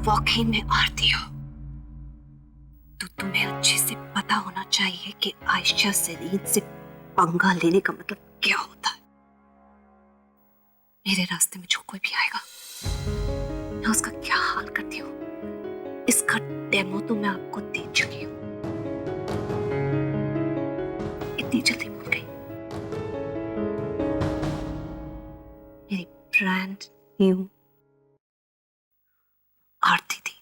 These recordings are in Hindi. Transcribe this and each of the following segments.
वाकई में आरती हो तो तुम्हें अच्छे से पता होना चाहिए कि आयशा सरीन से पंगा लेने का मतलब क्या होता है। मेरे रास्ते में जो कोई भी आएगा मैं उसका क्या हाल करती हूँ इसका डेमो तो मैं आपको दे चुकी हूँ। इतनी जल्दी भूल गई। मेरी ब्रांड न्यू आरती थी।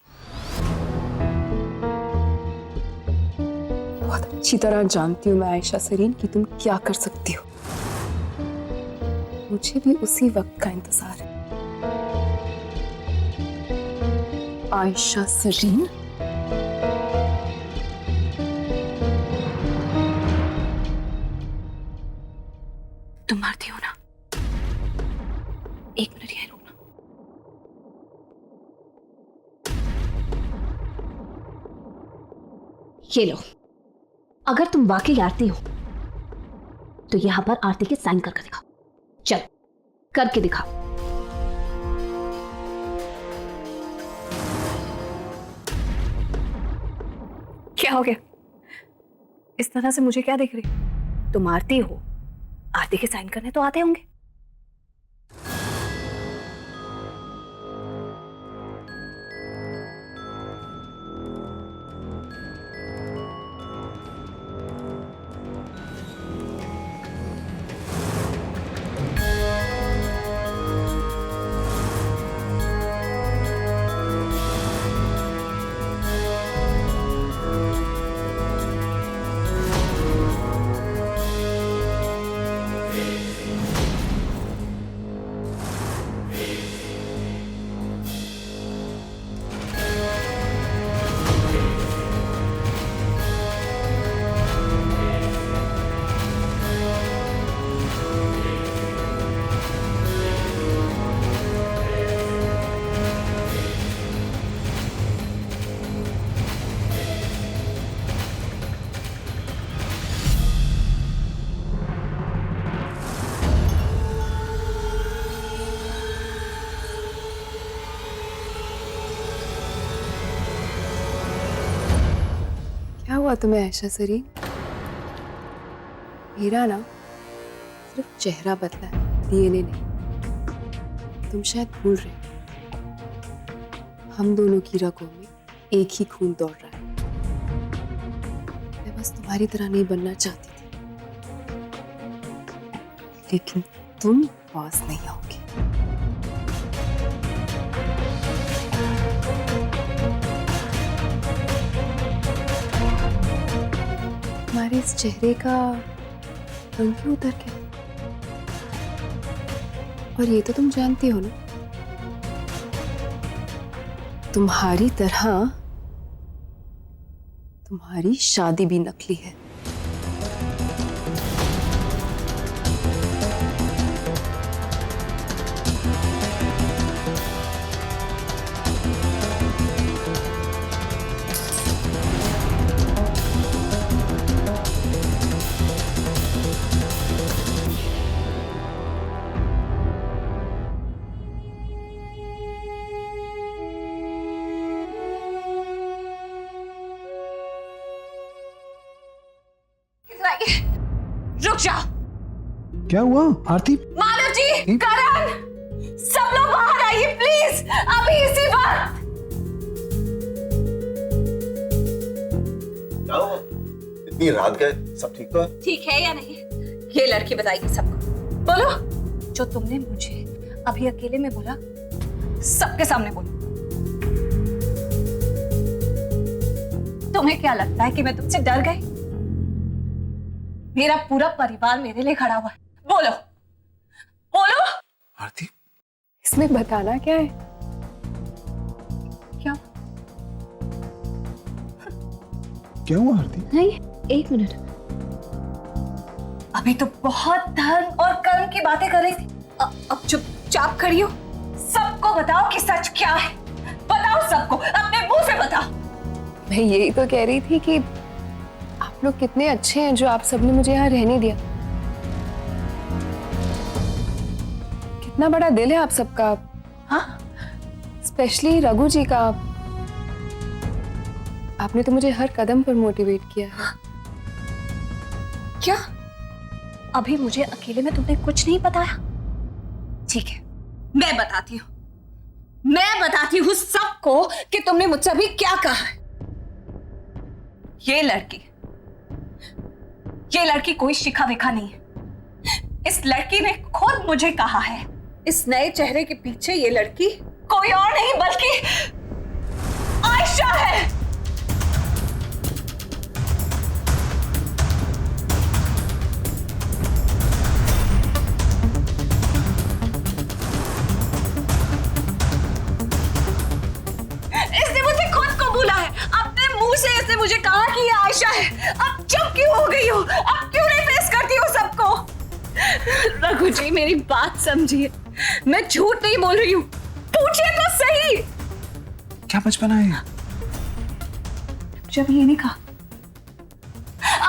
बहुत अच्छी तरह जानती हूँ मैं आयशा सरीन कि तुम क्या कर सकती हो। मुझे भी उसी वक्त का इंतजार है। आयशा सरीन तुम मारती हो ना? एक मिनट यहाँ रुकना। ये लो, अगर तुम वाकई आरती हो तो यहां पर आरती के साइन करके दिखाओ। चल करके दिखाओ। क्या हो गया? इस तरह से मुझे क्या देख रही? तुम आरती हो, आरती के साइन करने तो आते होंगे। क्या हुआ तुम्हें आयशा सरीन? मेरा ना सिर्फ चेहरा बदला है, डीएनए नहीं। तुम शायद भूल रहे हो हम दोनों की रगों में एक ही खून दौड़ रहा है। मैं बस तुम्हारी तरह नहीं बनना चाहती थी, लेकिन तुम पास नहीं आओगे। तुम्हारे इस चेहरे का रंग क्यों उतर गया? और ये तो तुम जानती हो ना, तुम्हारी तरह तुम्हारी शादी भी नकली है। रुक जाओ। क्या हुआ आरती? मानव जी, करण, सब लोग बाहर आइए प्लीज, अभी इसी वक्त। क्या हुआ? इतनी रात गए, सब ठीक तो है? ठीक है या नहीं ये लड़की बताएगी सबको। बोलो, जो तुमने मुझे अभी अकेले में बोला सबके सामने बोलो। तुम्हें क्या लगता है कि मैं तुमसे डर गई? मेरा पूरा परिवार मेरे लिए खड़ा हुआ है। बोलो बोलो। आरती, इसमें बताना क्या है? क्या क्या हुआ आरती? नहीं, एक मिनट। अभी तो बहुत धर्म और कर्म की बातें कर रही थी, अब चुपचाप खड़ी हो। सबको बताओ कि सच क्या है। बताओ सबको, अपने मुंह से बताओ। मैं यही तो कह रही थी कि आप लोग कितने अच्छे हैं जो आप सबने मुझे यहाँ रहने दिया। कितना बड़ा दिल है आप सबका। हाँ, स्पेशली रघु जी का। आपने तो मुझे हर कदम पर मोटिवेट किया है। क्या अभी मुझे अकेले में तुमने कुछ नहीं बताया? ठीक है, मैं बताती हूँ सबको कि तुमने मुझसे अभी क्या कहा है। ये लड़की कोई शिखा विखा नहीं है। इस लड़की ने खुद मुझे कहा है, इस नए चेहरे के पीछे ये लड़की कोई और नहीं बल्कि आयशा है। इसने मुझे खुद को बोला है, अपने मुंह से इसने मुझे कहा कि ये आयशा है। अब चुप क्यों हो गई हो? अब क्यों नहीं फेस करती हो सबको? रघु जी मेरी बात समझिए, मैं झूठ नहीं बोल रही हूँ, पूछिए तो सही। क्या बचपना है? जब ये नहीं कहा,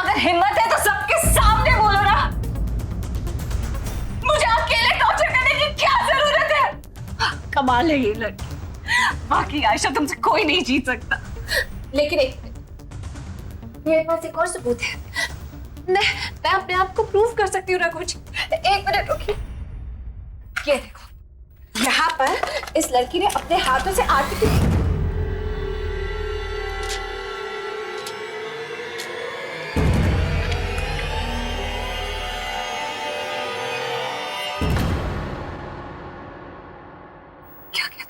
अगर हिम्मत है तो सबके सामने बोलो ना। मुझे अकेले टॉर्चर करने की क्या जरूरत है? कमाल है ये लड़की, बाकी आयशा तुमसे कोई नहीं जीत सकता। लेकिन एक मेरे पास एक और सबूत है। मैं अपने आप को प्रूव कर सकती हूँ रघु जी। एक मिनट रुकिए, ये देखो, यहाँ पर इस लड़की ने अपने हाथों से आरती की। क्या किया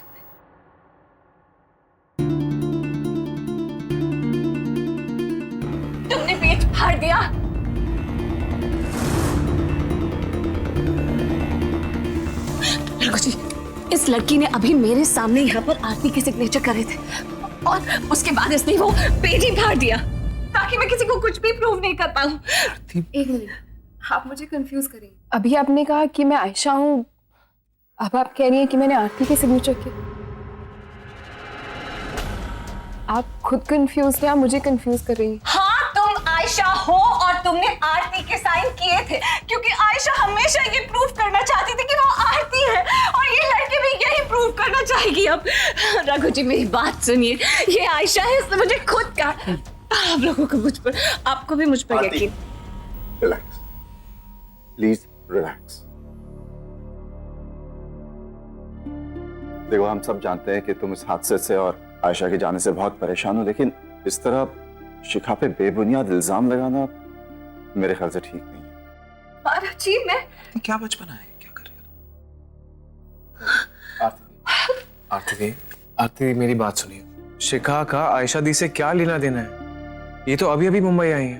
तुमने पेट फाड़ दिया। रघु जी, इस लड़की ने अभी मेरे सामने यहाँ पर आरती के सिग्नेचर करे थे और उसके बाद इसने वो पेज ही फाड़ दिया ताकि मैं किसी को कुछ भी प्रूव नहीं कर पाऊं। एक मिनट, आप मुझे कंफ्यूज करेंगे। अभी आपने कहा कि मैं आयशा हूँ, अब आप कह रही हैं कि मैंने आरती के सिग्नेचर किए। आप खुद कंफ्यूज थे, आप मुझे कंफ्यूज कर रही हैं। हाँ, तुम आयशा हो और तुमने आरती के साइन किए थे क्योंकि आयशा हमेशा ये प्रूव करना चाहती थी कि वो आरती है और ये लड़की भी यही प्रूव करना चाहेगी। अब रघु जी मेरी बात सुनिए, ये आयशा है, इसने मुझे खुद कहा। आप लोगों को मुझ पर, आपको भी मुझ पर यकीन। Relax, please relax. देखो, हम सब जानते हैं कि तुम इस हादसे से और आयशा के जाने से बहुत परेशान हो, लेकिन इस तरह शिखा पे बेबुनियाद इल्जाम लगाना मेरे ख्याल से ठीक नहीं है। जी मैं क्या बचपना है? क्या कर रही हो? आरती मेरी बात सुनिए। शिखा का आयशा दी से क्या लेना देना है? ये तो अभी अभी मुंबई आई है।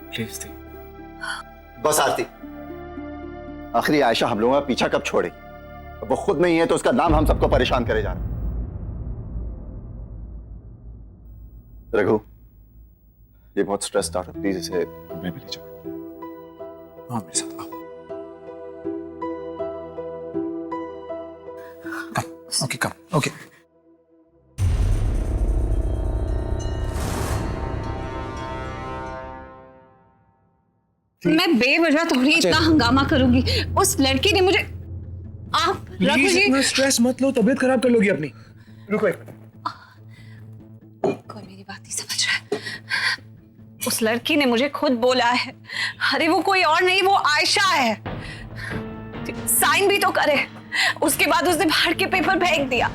प्लीज दी। बस आरती, आखिरी आयशा हम लोगों का पीछा कब छोड़ेगी? वो खुद नहीं है तो उसका नाम हम सबको परेशान करे जा रहा है। रघु, ये बहुत स्ट्रेस्ड आउट है, प्लीज इसे कमरे में ले जाओ। हाँ, मेरे साथ आओ। कम, ओके। मैं बेवजह थोड़ी इतना हंगामा करूंगी। उस लड़की ने मुझे, आप रघु प्लीज जी, इतना स्ट्रेस मत लो, तबीयत खराब कर लोगी अपनी। रुको एक मिनट। कोई मेरी बात नहीं समझ रहा है। उस लड़की ने मुझे खुद बोला है, अरे वो कोई और नहीं, वो आयशा है। साइन भी तो करे, उसके बाद उसने बाहर के पेपर फेंक दिया।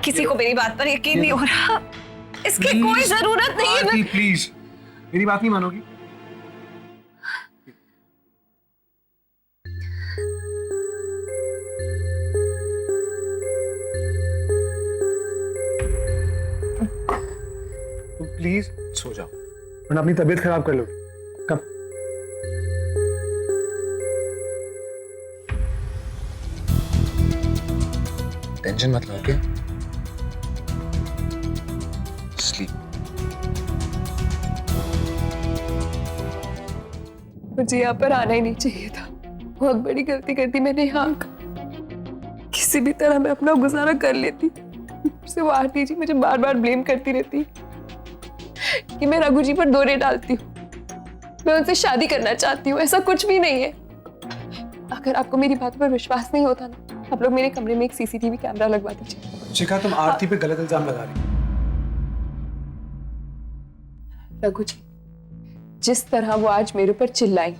किसी को मेरी बात पर यकीन नहीं हो रहा। इसकी कोई जरूरत नहीं है। आरती प्लीज, मेरी बात नहीं मानोगी? तुम प्लीज सो जाओ, वरना अपनी तबीयत खराब कर लोगे। कब? टेंशन मत लो, ओके? स्लीप। मुझे यहाँ पर आना ही नहीं चाहिए था। बहुत बड़ी गलती कर दी मैंने यहाँ आकर। किसी भी तरह मैं अपना गुजारा कर लेती। से वो आरती जी मुझे बार बार ब्लेम करती रहती कि मैं रघु जी पर दोरे डालती हूँ, मैं उनसे शादी करना चाहती हूँ। ऐसा कुछ भी नहीं है। अगर आपको मेरी बात पर विश्वास नहीं होता ना, आप लोग मेरे कमरे में एक सीसीटीवी कैमरा लगवा दीजिए। शिखा, तुम आरती पे गलत इल्जाम लगा रही हो। रघु जी, जिस तरह वो आज मेरे ऊपर चिल्लाई,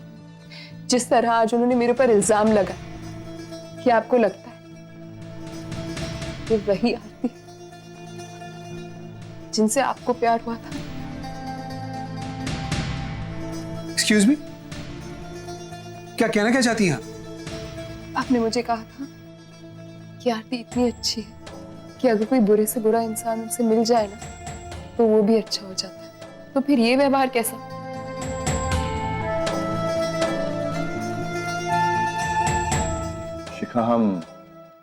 जिस तरह आज उन्होंने मेरे ऊपर इल्जाम लगाया, क्या आपको लगता है ये वही आरती जिनसे आपको प्यार हुआ था? एक्सक्यूज मी, क्या कहना क्या चाहती हैं आप? आपने मुझे कहा था कि आरती इतनी अच्छी है कि अगर कोई बुरे से बुरा इंसान उनसे मिल जाए ना तो वो भी अच्छा हो जाता है, तो फिर ये व्यवहार कैसा? शिखा, हम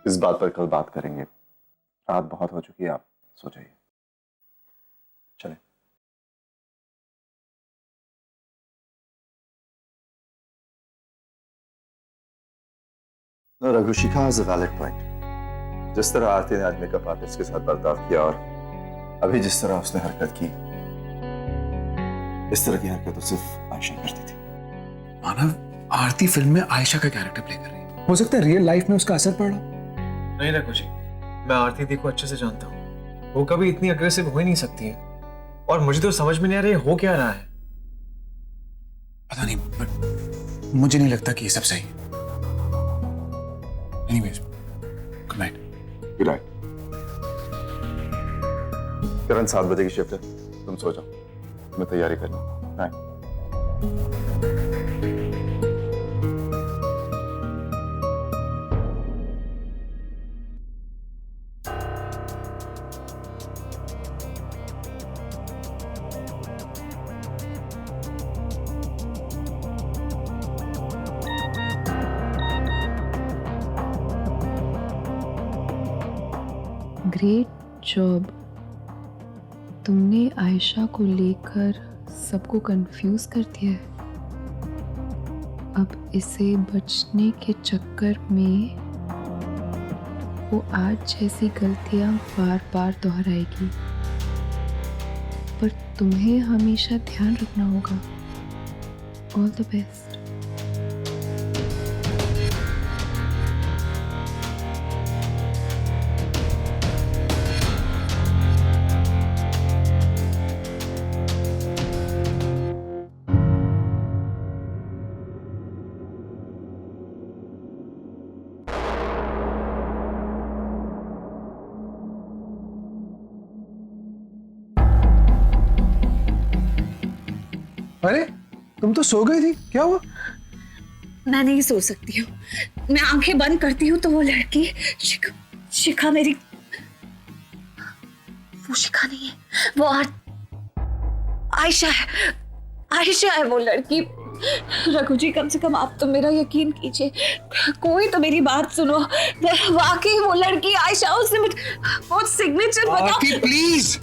इस बात पर कल बात करेंगे। रात बहुत हो चुकी है, आप सो जाइए। चलें। रघु, शिखा हैज अ वैलिड पॉइंट। जिस तरह आरती ने आज मेकअप आर्टिस्ट के साथ बर्ताव किया और अभी जिस तरह उसने हरकत की, इस तरह की हरकत तो सिर्फ आयशा करती थी। मानव, आरती फिल्म में आयशा का कैरेक्टर प्ले कर रही है, हो सकता है रियल लाइफ में उसका असर पड़ा। नहीं रघु जी, मैं आरती दी को अच्छे से जानता हूँ। वो कभी इतनी अग्रेसिव हो ही नहीं सकती है, और मुझे तो समझ में नहीं आ रहा है हो क्या रहा है। पता नहीं, पर मुझे नहीं लगता कि ये सब सही है। Anyways, good night. Good night. Karan 7 बजे की शिफ्ट है, तुम सो जाओ, मैं तैयारी कर लूँ। नाइट। Great job. तुमने आयशा को लेकर सबको कंफ्यूज कर दिया है। अब इसे बचने के चक्कर में वो आज जैसी गलतियां बार बार दोहराएगी, पर तुम्हें हमेशा ध्यान रखना होगा। All the best. अरे, तुम तो सो गई थी, क्या हुआ? मैं नहीं सो सकती हूँ। मैं आंखें बंद करती हूँ तो वो लड़की शिखा मेरी, वो शिखा नहीं है, वो आयशा है। आयशा है वो लड़की। रघु जी, कम से कम आप तो मेरा यकीन कीजिए, कोई तो मेरी बात सुनो। वाकई वो लड़की आयशा, उसने वो सिग्नेचर बताओ। आरती प्लीज,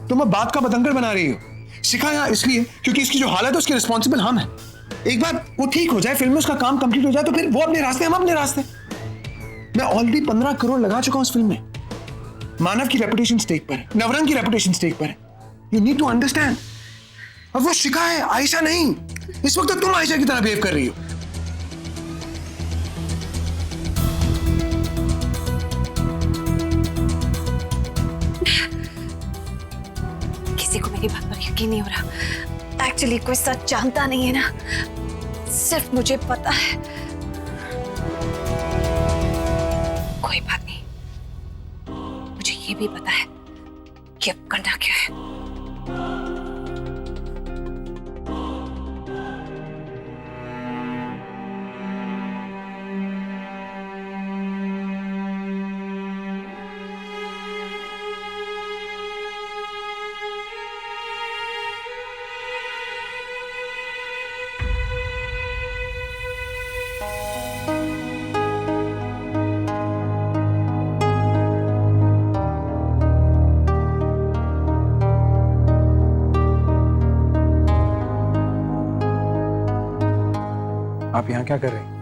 तुम अब बात का बतंगड़ बना रही हो। शिखा यहाँ इसलिए क्योंकि इसकी जो हालत है उसके रिस्पॉन्सिबल हम हैं। एक बार वो ठीक हो जाए, फिल्म में उसका काम कंप्लीट हो जाए, तो फिर वो अपने रास्ते, हम अपने रास्ते। मैं ऑलरेडी 15 करोड़ लगा चुका हूं उस फिल्म में। मानव की रेपुटेशन स्टेक पर है, नवरंग की रेपुटेशन स्टेक पर है। You need to understand. अब वो शिखा है, आयशा नहीं। इस वक्त तुम आयशा की तरह बिहेव कर रही हो। किसी को मेरी बात पर यकीन नहीं हो रहा। एक्चुअली कोई सच जानता नहीं है ना, सिर्फ मुझे पता है। कोई बात नहीं, मुझे ये भी पता है कि अब करना क्या है। आप यहाँ क्या कर रहे हैं?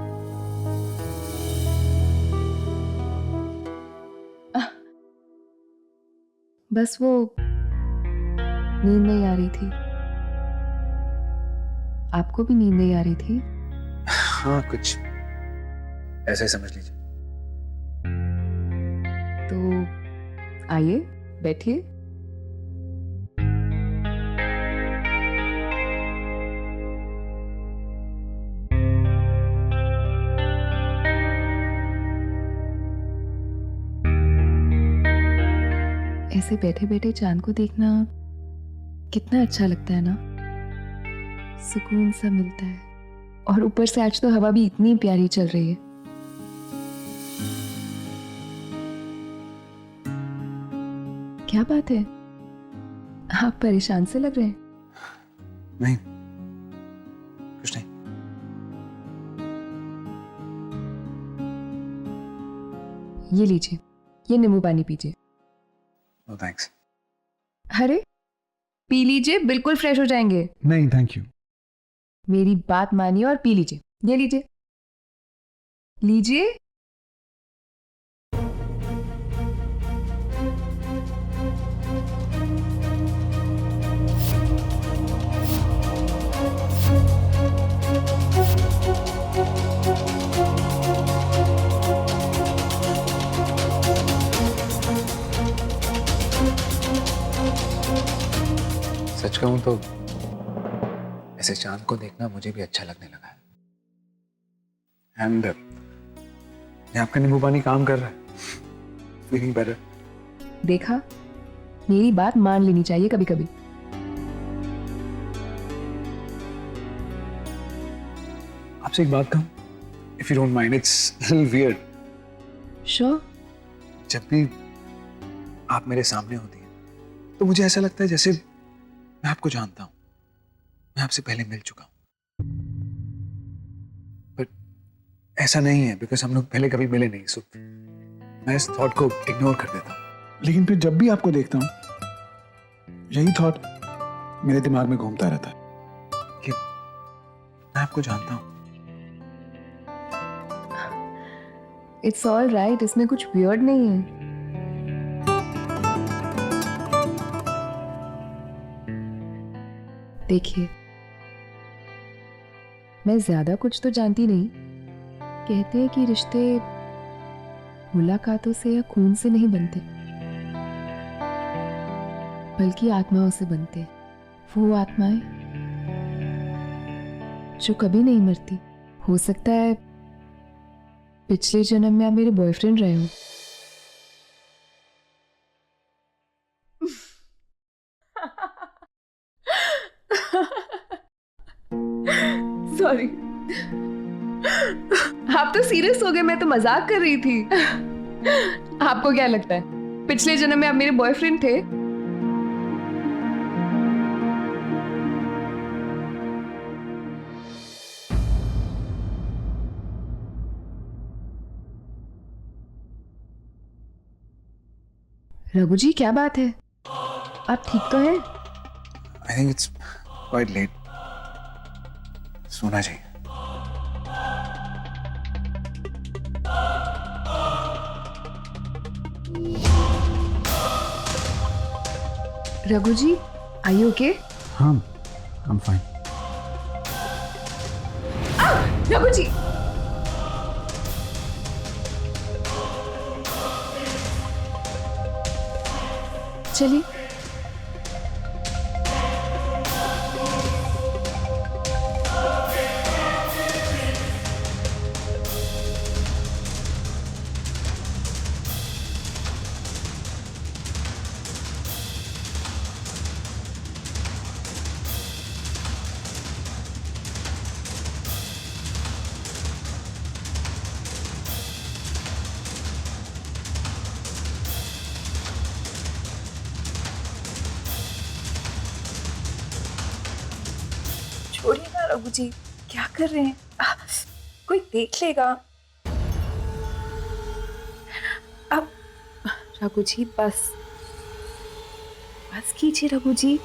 बस वो नींद नहीं आ रही थी। आपको भी नींद नहीं आ रही थी? हाँ, कुछ ऐसा ही समझ लीजिए। तो आइए, बैठिए। ऐसे बैठे बैठे चांद को देखना कितना अच्छा लगता है ना, सुकून सा मिलता है। और ऊपर से आज तो हवा भी इतनी प्यारी चल रही है। क्या बात है, आप परेशान से लग रहे हैं। नहीं, कुछ नहीं। ये लीजिए, ये नींबू पानी पीजिए। No thanks. अरे पी लीजिए, बिल्कुल फ्रेश हो जाएंगे। नहीं थैंक यू। मेरी बात मानिए और पी लीजिए। ये लीजिए, लीजिए। सच कहूं तो ऐसे चांद को देखना मुझे भी अच्छा लगने लगा है। एंड आपका नींबू पानी काम कर रहा है। Feeling better. देखा, मेरी बात मान लेनी चाहिए कभी कभी। आपसे एक बात कहूं, if you don't mind, it's little weird. Sure. जब भी आप मेरे सामने होती हैं तो मुझे ऐसा लगता है जैसे मैं आपको जानता हूं, मैं आपसे पहले मिल चुका हूं। बट ऐसा नहीं है, बिकॉज हम लोग पहले कभी मिले नहीं। सो मैं इस थॉट को इग्नोर कर देता हूं। लेकिन फिर जब भी आपको देखता हूं, यही थॉट मेरे दिमाग में घूमता रहता है कि मैं आपको जानता हूं। इट्स ऑल राइट, इसमें कुछ वियर्ड नहीं है। देखिए, मैं ज्यादा कुछ तो जानती नहीं। कहते हैं कि रिश्ते मुलाकातों से या खून से नहीं बनते, बल्कि आत्माओं से बनते। वो आत्माएं जो कभी नहीं मरती। हो सकता है पिछले जन्म में आप मेरे बॉयफ्रेंड रहे हो। सॉरी, आप तो सीरियस हो गए, मैं तो मजाक कर रही थी। आपको क्या लगता है पिछले जन्म में आप मेरे बॉयफ्रेंड थे? रघु जी, क्या बात है, आप ठीक तो हैं? I think it's quite late. सोना चाहिए। Raghu ji, are you okay? हाँ, I am fine. Raghu ji, चलिए। छोड़िए ना रघु जी, क्या कर रहे हैं? कोई देख लेगा। अब रघु जी, बस कीजिए रघु जी।